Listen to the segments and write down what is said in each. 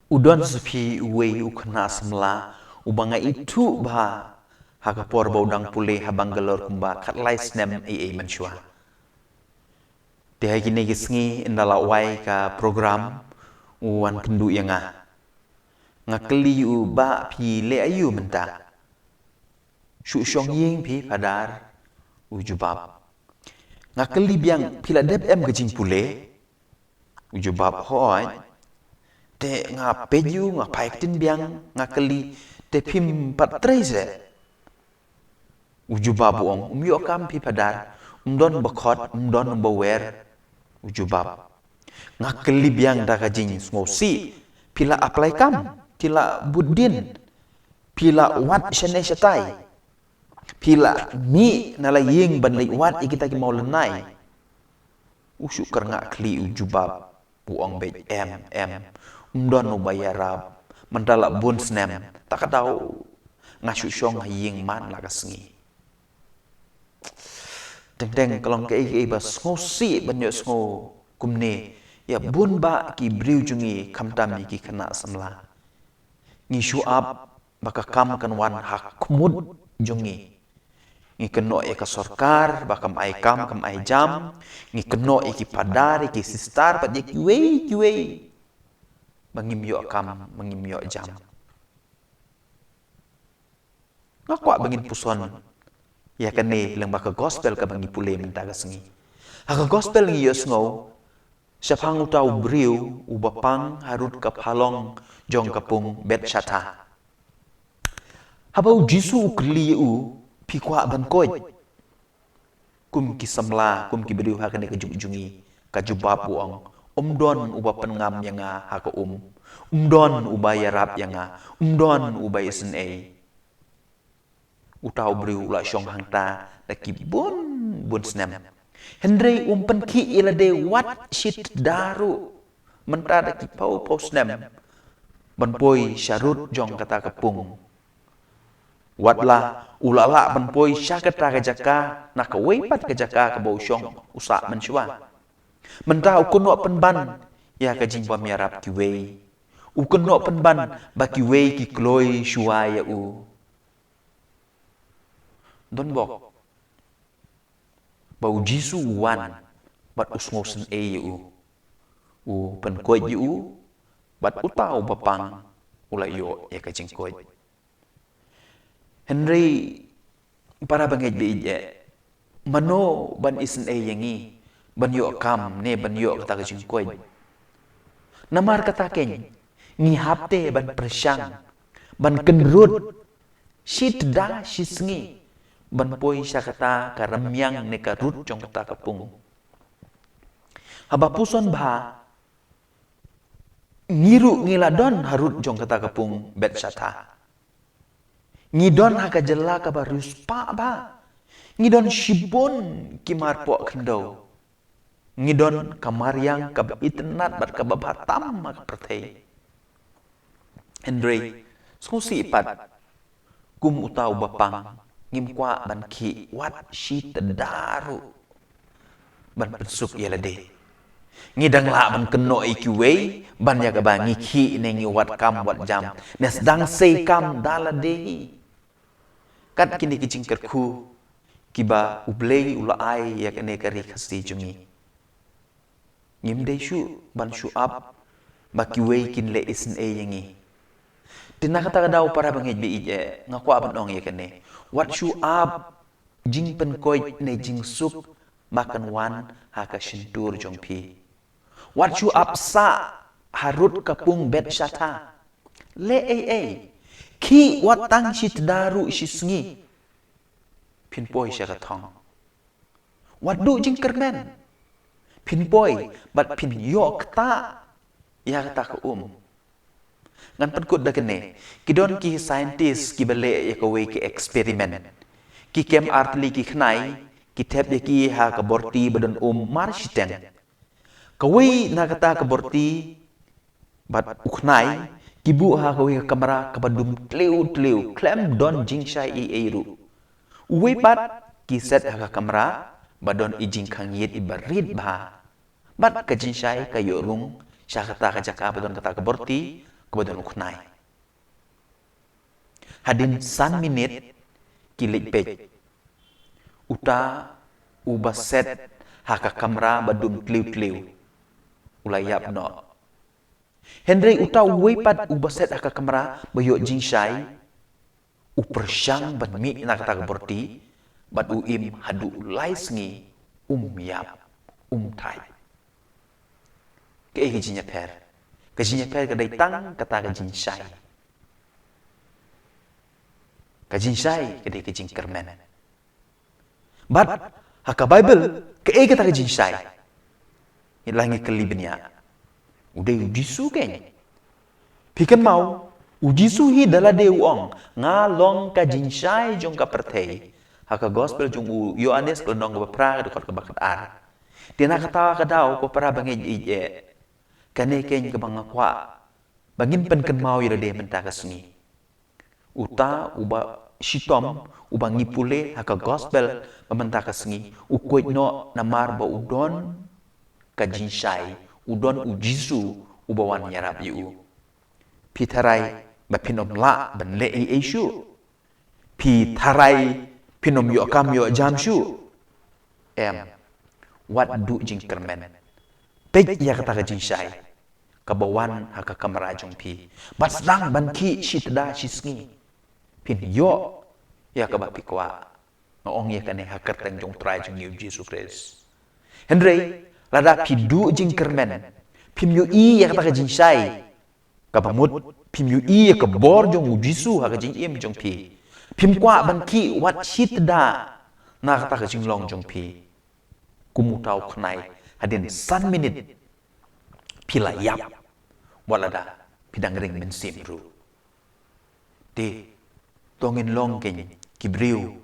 udon sepi uwe ukena semla ubanga itu bah hakapor baudang pule habang galor kumba katlai snem ai manchua dia gini gisngi indala wai ka program uwan kendu yanga ngakeli u ba pi le ayu menta shu shong ying pi padar ujubab ngakeli biang pila dep em gejing pule ujubab hoi te nga peju nga paiktin biang ngakeli te pim patreze ujubab ong umyo kam pi padar umdon bakot umdon bawer ujubab ngakeli biang daga jing ngosi pila apply kam pila budin pila wat shane shatai pila mi nala ying ban lai wat ikita ki mau lenai usuk kerngak kli ujubab buang be em umdon ubayarab mandala bun snem tak tahu ngasu syong ying man laga sengi deng kalong ke bas ngosi banyo ngo kumne ya bun ba ki briu jungi kamtam ki kena samla ngi syuab baka kam kan wan hak kumud jungi ngi keno e ka sorkar baka ai kam ai jam ngi keno e ki padar ki sistar pat ki wei mangimyo kam mangimyo jam ngakwa bangin puson ya kane lang baka gospel ka bangi pule mentaga sengi haka gospel ngi yosngo syapang utau briu ubapang harut kaphalong jong kapung bet syata habau jisu ukli u pikwa ban koi kum ki samla kum ki briu hakane ka jungi ka jubab buang umdon ubapan ngam yanga haka umdon ubaya rap yanga umdon ubay sne utau briu la syong hangta laki bun snem Hendrei umpen ki ila de wat shit daru mentada ki pau snem ban poi syarut jong kata kepung watla ulala ban poi syakata ka jaka nak weipat ka jaka ka bau syong usa mensyua menta ukun wa penban ya ka jing pamiarap ki wei ukun wa penban baki wei ki kloi syua ya u don bok bau jisu wan bat usngosen e u pen koi u bat utau bapang ulayo ya ka jing koi Henry para bangej beije mano ban isen e yangi ban yo kam ne ban yo kata ka jing koi namar kata ken ngi hapte ban persyang ban kenrut shit da shisngi ban poi syakata karamyang ne karut jong kata kapung haba puson ba ngiru ngiladon harut jong kata kapung bet syata ngidon haka jela ka barus pa ba ngidon shibon kimar po kendo ngidon kamaryang ka itnat bat ka babatam mak pertei Andre skusi pat kum utau bapang ngim kwa ban ki wat shi daru ban pensuk yelade ngidang la ban keno ikiwe ban ya ga ba ngiki ne ngi wat kam wat jam nes dang sei kam dalade kat kini kijing kerku kiba ublei ulai ya kene kari khasti jungi ngim de shu ban shu up bakiwe kin le isn e yangi tinakata daw para bangej bi ije ngakwa ban ong ya kene wat shu up jing pen koi ne jing suk makan wan haka shintur jong pi wat shu up sa harut kapung bet syata le ki wat tang shit daru shisngi pin poi syaka thong wat du jing kermen pin poi bat pin yok ta ya kata ka ngan penkut da kene kidon ki scientist ki bale ya ka we ki experiment ki kem artli ki khnai ki thep ya ki ha ka borti badan mar shiten ka we na kata ka borti bat ukhnai ki bu ha ka we kamera ka badum tleu klem don jing shai ru we pat ki set ha ka kamera badon ijing khang yet ibarit ba bat ka jing shai ka yorung syakata ka jaka badon kata ka borti kebetulan uknai. Hadin san minit kilik pej. Uta uba set haka kamera badum tliu-tliu. Ulayap no. Henry uta weipat uba set haka kamera bayo jingsai. Upersyang ban mi nakata keborti bat uim hadu laisngi yap thai. Ke jinya per. Ke jinya per kedai tang kata ke jinsai. Ke jinsai kedai ke jing kermen. Bat haka Bible ke kata ke jinsai. Ilangi kelibnya. Udah ujisu kenya. Pikan mau ujisu hi dala dewong ngalong ka jinsai jong ka pertei. Haka gospel jong Yohanes kelonong ka bapra dekat ke bakat ar. Dia nak kata kadau ko para bangej ije. Kane keny ke bangakwa. Bangin pen ken mau ira de menta kasni. Uta uba shitom uba ngipule haka gospel mementa kasni. Ukoit no namar ba udon ka jinsai. Udon ujisu ubawan nyarap yu. Pitarai bapinom la ban le eshu. Pitarai pinom yo kam yo jamshu. Wat du jing kermen. Pej ya kata ka jinsai. Kabawan haka kamera jong pi. Basdang ban ki shitda shisngi. Pin yo ya kabapi kwa. Ngong ya kane hakerteng jong try jong yu Jesus Christ. Henry lada pi du jing kermen. Pim yu i ya kata ka jinsai. Kabamut pim yu i ya kabor jong jisu haka jing im jong pi. Pim kwa ban ki wat shitda na kata ka jing long jong pi. Kumutau kenai hadin san minit pila yap walada pidang ring mensimru de tongin long ken kibriu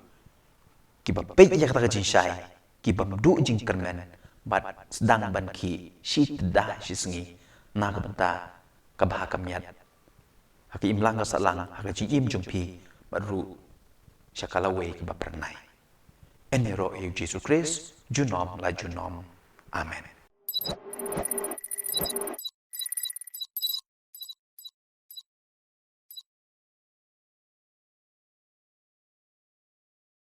kibapej ya kata jinsai kibam du jing kermen bat sedang ban ki shit dah shisngi na kabanta kabahakam yat haki imlang ka salang haki jing im jong pi baru syakalawe kibapranai enero Jesus Christ junom la junom amen.